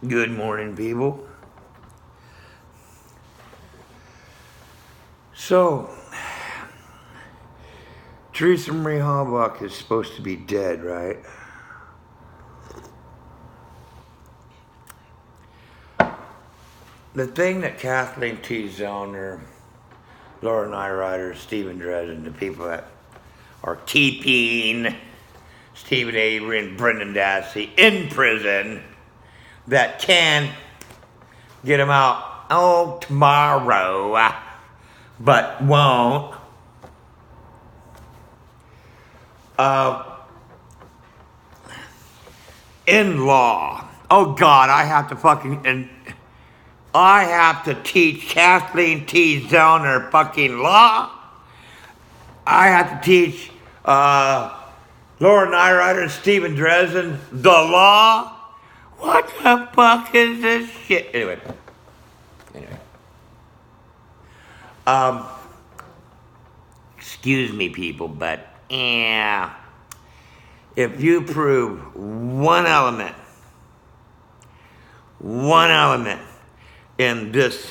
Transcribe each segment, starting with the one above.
Good morning, people. So, Teresa Marie Halbach is supposed to be dead, right? The thing that Kathleen T. Zellner, Laura Nyrider, Stephen Dresden, the people that are keeping Stephen Avery and Brendan Dassey in prison, that can get them out tomorrow, but won't. In law. Oh God, I have to teach Kathleen T. Zellner fucking law. I have to teach Laura Nyrider and Stephen Dresden the law. What the fuck is this shit? Anyway. Excuse me, people, but if you prove one element in this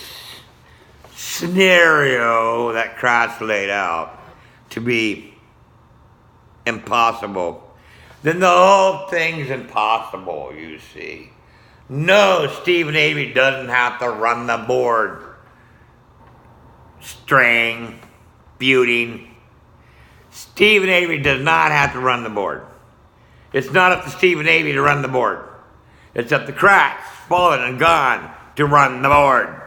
scenario that Christ laid out to be impossible, then the whole thing's impossible, you see. No, Stephen Avery doesn't have to run the board. String, buting. Stephen Avery does not have to run the board. It's not up to Stephen Avery to run the board. It's up to cracks, fallen and gone, to run the board.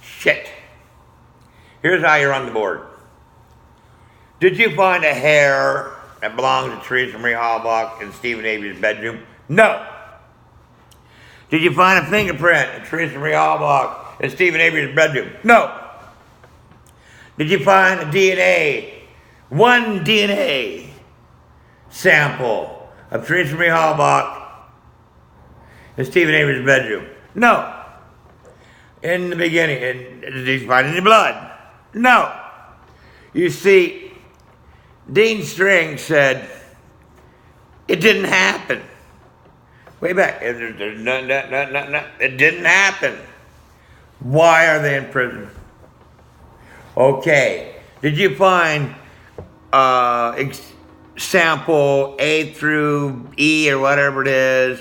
Shit. Here's how you run the board. Did you find a hair that belonged to Teresa Marie Halbach in Stephen Avery's bedroom? No. Did you find a fingerprint in Teresa Marie Halbach in Stephen Avery's bedroom? No. Did you find a DNA, one DNA sample of Teresa Marie Halbach in Stephen Avery's bedroom? No. In the beginning, did you find any blood? No. You see, Dean String said it didn't happen. Way back, it didn't happen. Why are they in prison? Okay, did you find sample A through E or whatever it is,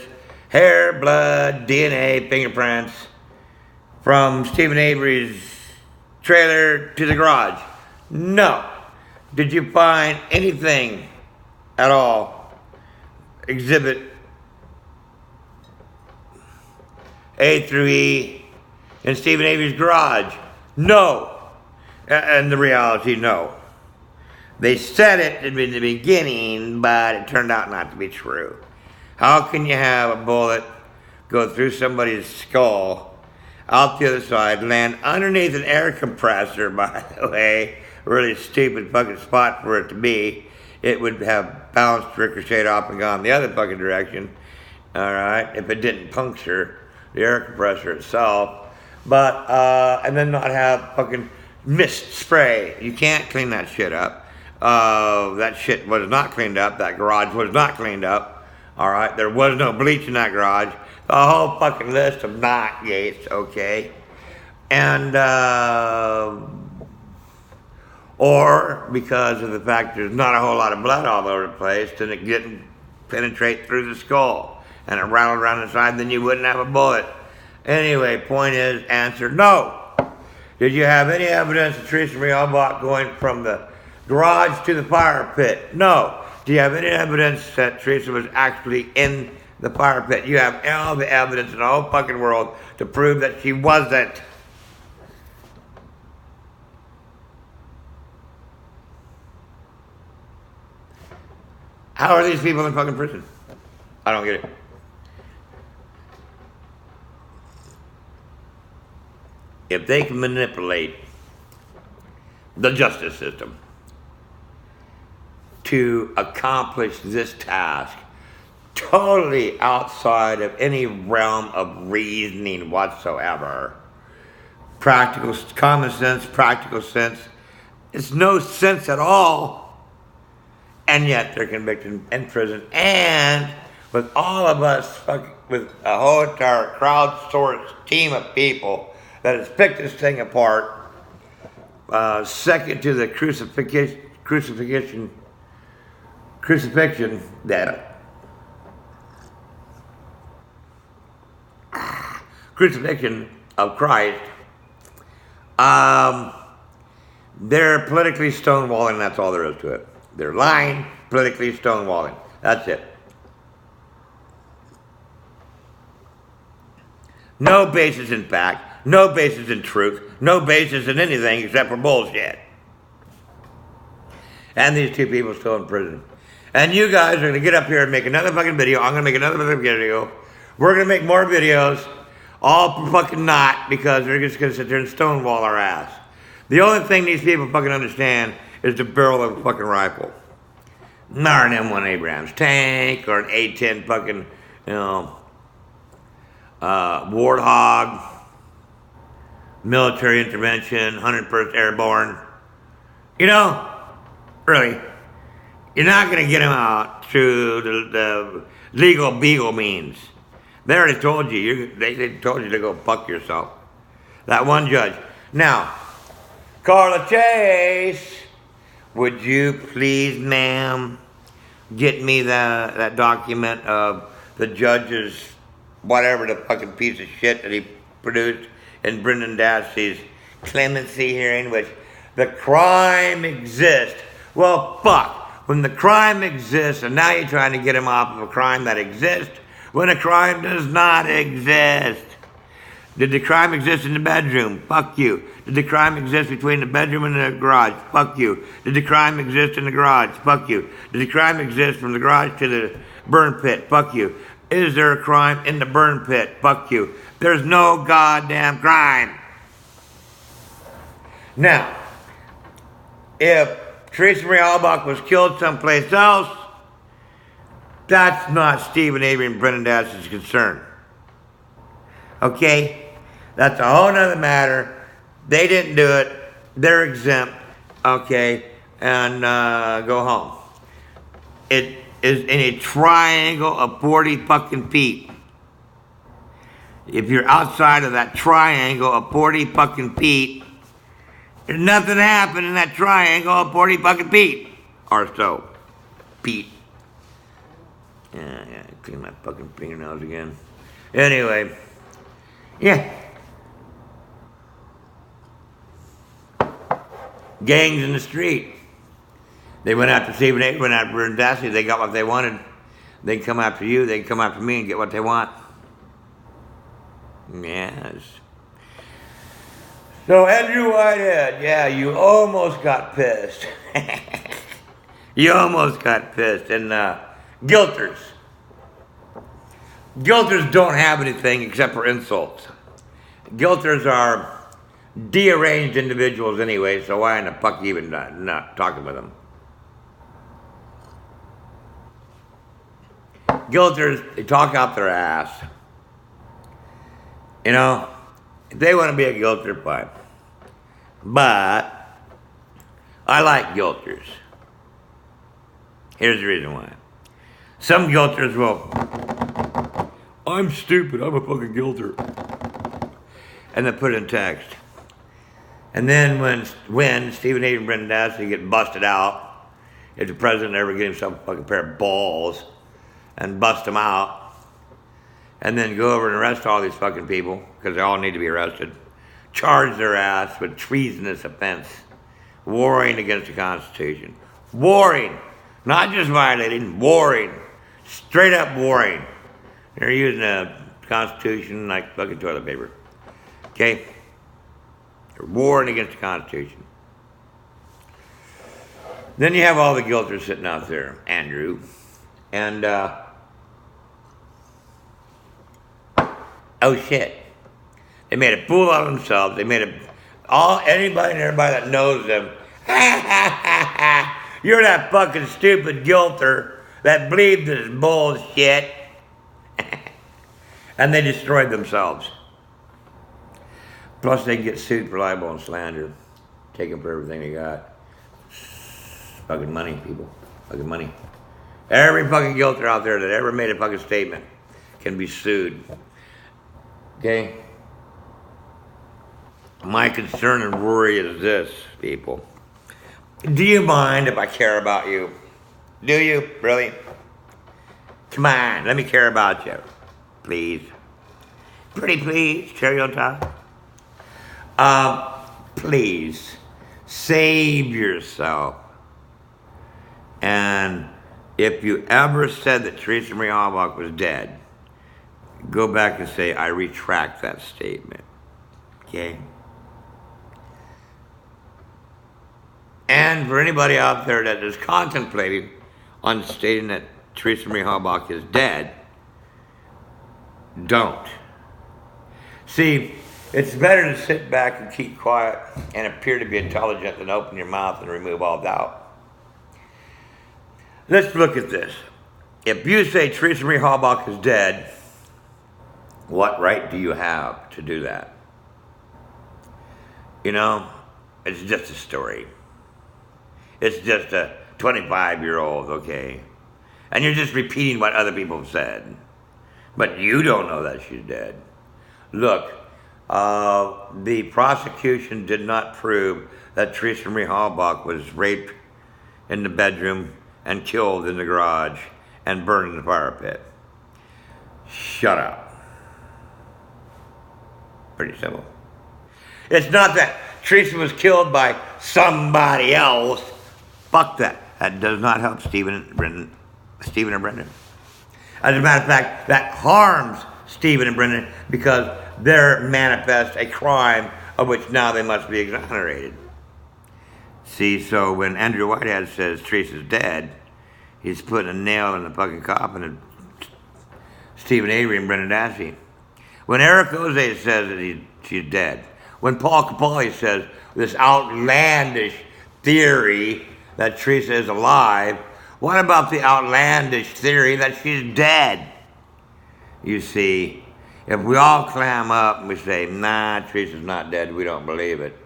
hair, blood, DNA, fingerprints from Stephen Avery's trailer to the garage? No. Did you find anything at all? Exhibit A through E in Stephen Avery's garage? No. And the reality, no. They said it in the beginning, but it turned out not to be true. How can you have a bullet go through somebody's skull, out the other side, land underneath an air compressor, by the way, really stupid fucking spot for it to be. It would have bounced, ricocheted off and gone the other fucking direction, all right, if it didn't puncture the air compressor itself. But, and then not have fucking mist spray. You can't clean that shit up. That shit was not cleaned up. That garage was not cleaned up. All right, there was no bleach in that garage. A whole fucking list of not gates, okay? And, or because of the fact there's not a whole lot of blood all over the place, then it didn't penetrate through the skull and it rattled around inside, then you wouldn't have a bullet. Anyway, point is, answer, no. Did you have any evidence of Teresa Marie Halbach going from the garage to the fire pit? No. Do you have any evidence that Teresa was actually in the fire pit? You have all the evidence in the whole fucking world to prove that she wasn't. How are these people in fucking prison? I don't get it. If they can manipulate the justice system to accomplish this task totally outside of any realm of reasoning whatsoever, practical, common sense, practical sense, it's no sense at all, and yet they're convicted in prison, and with all of us, with a whole entire crowdsourced team of people that has picked this thing apart, second to the crucifixion of Christ. They're politically stonewalling, that's all there is to it. They're lying, politically stonewalling. That's it. No basis in fact, no basis in truth, no basis in anything except for bullshit. And these two people still in prison. And you guys are going to get up here and make another fucking video. I'm going to make another fucking video. We're going to make more videos. All fucking not, because they're just going to sit there and stonewall our ass. The only thing these people fucking understand is the barrel of a fucking rifle. Not an M1 Abrams tank or an A10 fucking, Warthog, military intervention, 101st Airborne. Really, you're not going to get them out through the legal beagle means. They already told you. They told you to go fuck yourself. That one judge. Now, Carla Chase, would you please, ma'am, get me that document of the judge's whatever the fucking piece of shit that he produced in Brendan Dassey's clemency hearing, which the crime exists. Well, fuck. When the crime exists, and now you're trying to get him off of a crime that exists, when a crime does not exist. Did the crime exist in the bedroom? Fuck you. Did the crime exist between the bedroom and the garage? Fuck you. Did the crime exist in the garage? Fuck you. Did the crime exist from the garage to the burn pit? Fuck you. Is there a crime in the burn pit? Fuck you. There's no goddamn crime. Now, if Teresa Marie Halbach was killed someplace else, that's not Stephen Avery and Brendan Dassey's concern. Okay? That's a whole nother matter. They didn't do it. They're exempt. Okay? And go home. It is in a triangle of 40 fucking feet. If you're outside of that triangle of 40 fucking feet, there's nothing happened in that triangle of 40 fucking feet. Or so. Feet. Yeah, clean my fucking fingernails again. Anyway. Yeah. Gangs in the street. They went after Stephen Avery, went after Dassey. They got what they wanted. They can come after you. They can come after me and get what they want. Yes. So Andrew Whitehead, yeah, you almost got pissed. You almost got pissed. And guilters. Guilters don't have anything except for insults. Guilters are deranged individuals anyway, so why in the fuck even not talking with them? Guilters, they talk out their ass. If they want to be a guilter, fine. But I like guilters. Here's the reason why. Some guilters will, I'm stupid, I'm a fucking guilter. And they put it in text. And then when Stephen Avery and Brendan Dassey get busted out, if the president ever get himself a fucking pair of balls and bust them out, and then go over and arrest all these fucking people, because they all need to be arrested, charge their ass with treasonous offense, warring against the Constitution. Warring, not just violating, warring, straight up warring. They're using the Constitution like fucking toilet paper. Okay? They're warring against the Constitution. Then you have all the guilters sitting out there, Andrew, and oh shit. They made a fool out of themselves. They made anybody and everybody that knows them. You're that fucking stupid guilter that believed this bullshit. And they destroyed themselves. Plus they get sued for libel and slander. Take them for everything they got. Fucking money, people. Fucking money. Every fucking guilter out there that ever made a fucking statement can be sued. Okay? My concern and worry is this, people. Do you mind if I care about you? Do you? Really? Come on, let me care about you. Please. Pretty please, cherry on top. Please, save yourself. And if you ever said that Teresa Marie Halbach was dead, go back and say, I retract that statement. Okay? And for anybody out there that is contemplating on stating that Teresa Marie Halbach is dead, don't. See, it's better to sit back and keep quiet and appear to be intelligent than open your mouth and remove all doubt. Let's look at this. If you say Teresa Marie Halbach is dead, what right do you have to do that? You know, it's just a story. It's just a 25-year-old, okay? And you're just repeating what other people have said. But you don't know that she's dead. Look, the prosecution did not prove that Teresa Marie Halbach was raped in the bedroom and killed in the garage and burned in the fire pit. Shut up. Pretty simple. It's not that Teresa was killed by somebody else. Fuck that. That does not help Stephen or Brendan. As a matter of fact, that harms Stephen and Brendan because they're manifest a crime of which now they must be exonerated. See, so when Andrew Whitehead says Teresa's dead, he's putting a nail in the fucking coffin of Stephen Avery and Brendan Dassey. When Eric Ose says that she's dead, when Paul Capaldi says this outlandish theory that Teresa is alive, what about the outlandish theory that she's dead? You see, if we all clam up and we say, nah, Teresa's not dead, we don't believe it.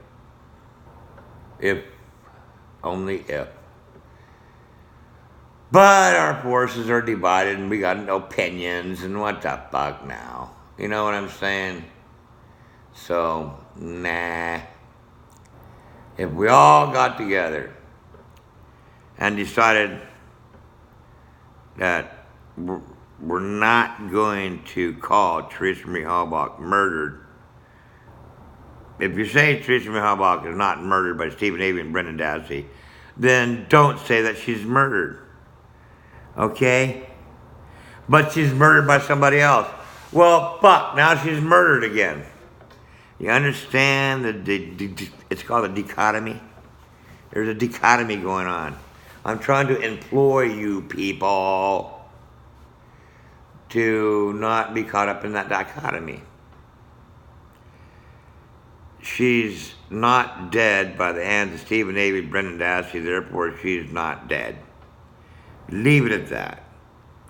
If, only if. But our forces are divided and we got opinions and what the fuck now? You know what I'm saying? So, nah. If we all got together and decided that we're not going to call Teresa Marie Halbach murdered. If you say Teresa Marie Halbach is not murdered by Stephen Avery and Brendan Dassey, then don't say that she's murdered. Okay? But she's murdered by somebody else. Well, fuck, now she's murdered again. You understand? It's called a dichotomy. There's a dichotomy going on. I'm trying to employ you people to not be caught up in that dichotomy. She's not dead by the hands of Stephen Avery, Brendan Dassey, therefore she's not dead. Leave it at that,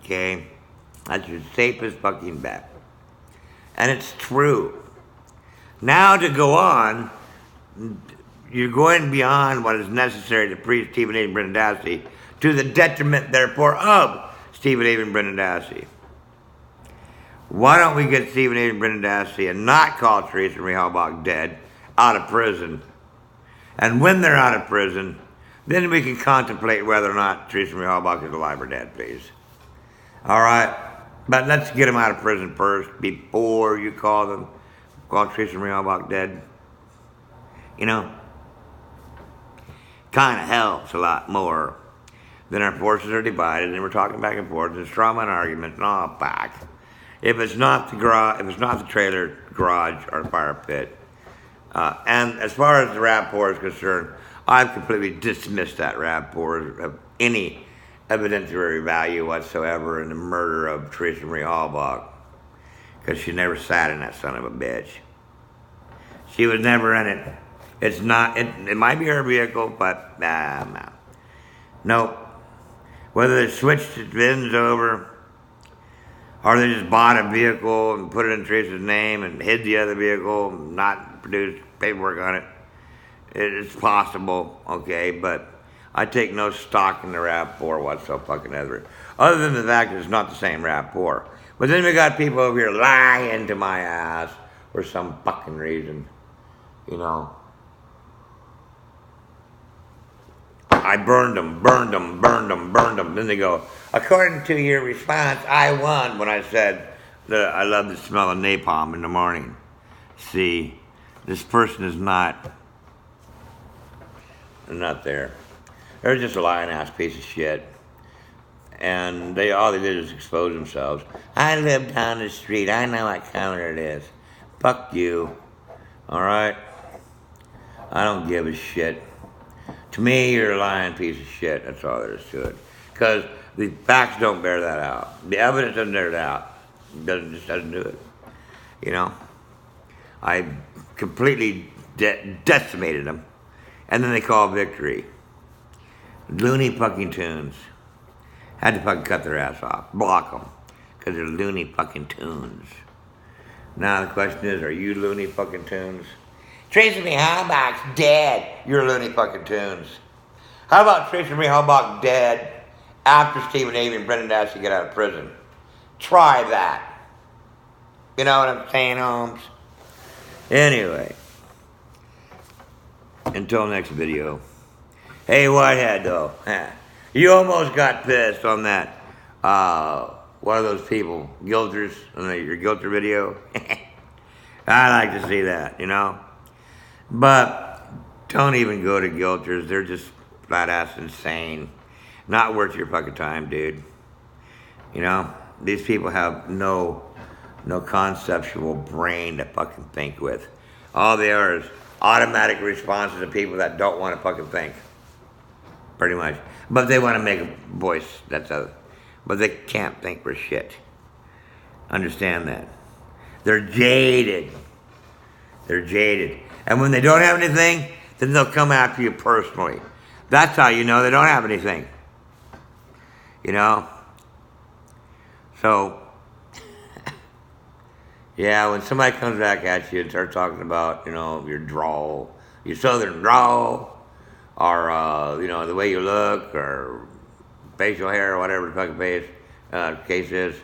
okay? That's your safest fucking bet. And it's true. Now to go on, you're going beyond what is necessary to free Stephen Avery and Brendan Dassey to the detriment, therefore, of Stephen Avery and Brendan Dassey. Why don't we get Stephen Avery and Brendan Dassey and not call Teresa Marie Halbach dead out of prison? And when they're out of prison, then we can contemplate whether or not Teresa Marie Halbach is alive or dead, please. All right? But let's get them out of prison first before you call Teresa Marie Halbach dead. You know? Kind of helps a lot more. Then our forces are divided and we're talking back and forth and straw man arguments and all back. If it's not the garage, if it's not the trailer, garage, or the fire pit. And as far as the rapport is concerned, I've completely dismissed that rapport of any evidentiary value whatsoever in the murder of Teresa Marie Halbach. Because she never sat in that son of a bitch. She was never in it. It's not, it might be her vehicle, but no. Nope. Whether they switched the VINs over, or they just bought a vehicle and put it in Teresa's name and hid the other vehicle, not produced paperwork on it. It's possible, okay, but I take no stock in the rapport whatsoever. Other than the fact that it's not the same rapport. But then we got people over here lying to my ass for some fucking reason. You know. I burned them. Then they go, according to your response, I won when I said that I love the smell of napalm in the morning. See, this person is not there. They're just a lying ass piece of shit. And all they did is expose themselves. I live down the street. I know what color it is. Fuck you. Alright? I don't give a shit. To me, you're a lying piece of shit. That's all there is to it. Because the facts don't bear that out. The evidence doesn't bear it out. It just doesn't do it. You know? I completely decimated them. And then they call victory. Loony fucking tunes. Had to fucking cut their ass off. Block them. Because they're loony fucking tunes. Now the question is, are you loony fucking tunes? TERESA MARIE HALBACH dead. You're loony fucking tunes. How about TERESA MARIE HALBACH dead after Stephen Avery and Brendan Dassey get out of prison? Try that. You know what I'm saying, Holmes? Anyway. Until next video. Hey, Whitehead, though. You almost got pissed on that, one of those people, Guilters, on your Guilter video. I like to see that, you know? But don't even go to Guilters. They're just flat-ass insane. Not worth your fucking time, dude. You know? These people have no conceptual brain to fucking think with. All they are is automatic responses to people that don't want to fucking think. Pretty much. But they want to make a voice. That's other. But they can't think for shit. Understand that. They're jaded. They're jaded. And when they don't have anything, then they'll come after you personally. That's how you know they don't have anything. You know? So, yeah, when somebody comes back at you and starts talking about, you know, your drawl, your southern drawl, or, you know, the way you look, or facial hair, or whatever the fucking case is,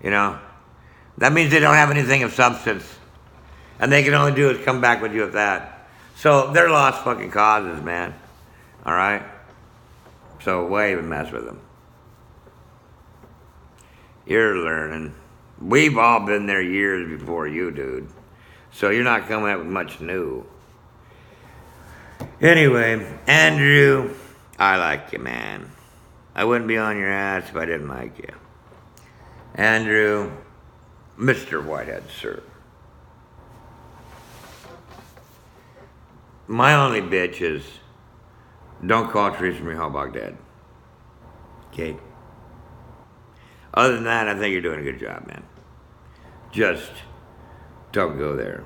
you know, that means they don't have anything of substance. And they can only do is come back with you with that. So they're lost fucking causes, man. All right? So why even mess with them? You're learning. We've all been there years before you, dude. So you're not coming up with much new. Anyway, Andrew, I like you, man. I wouldn't be on your ass if I didn't like you. Andrew, Mr. Whitehead, sir. My only bitch is, don't call TERESA MARIE HALBACH dead. Okay? Other than that, I think you're doing a good job, man. Just don't go there.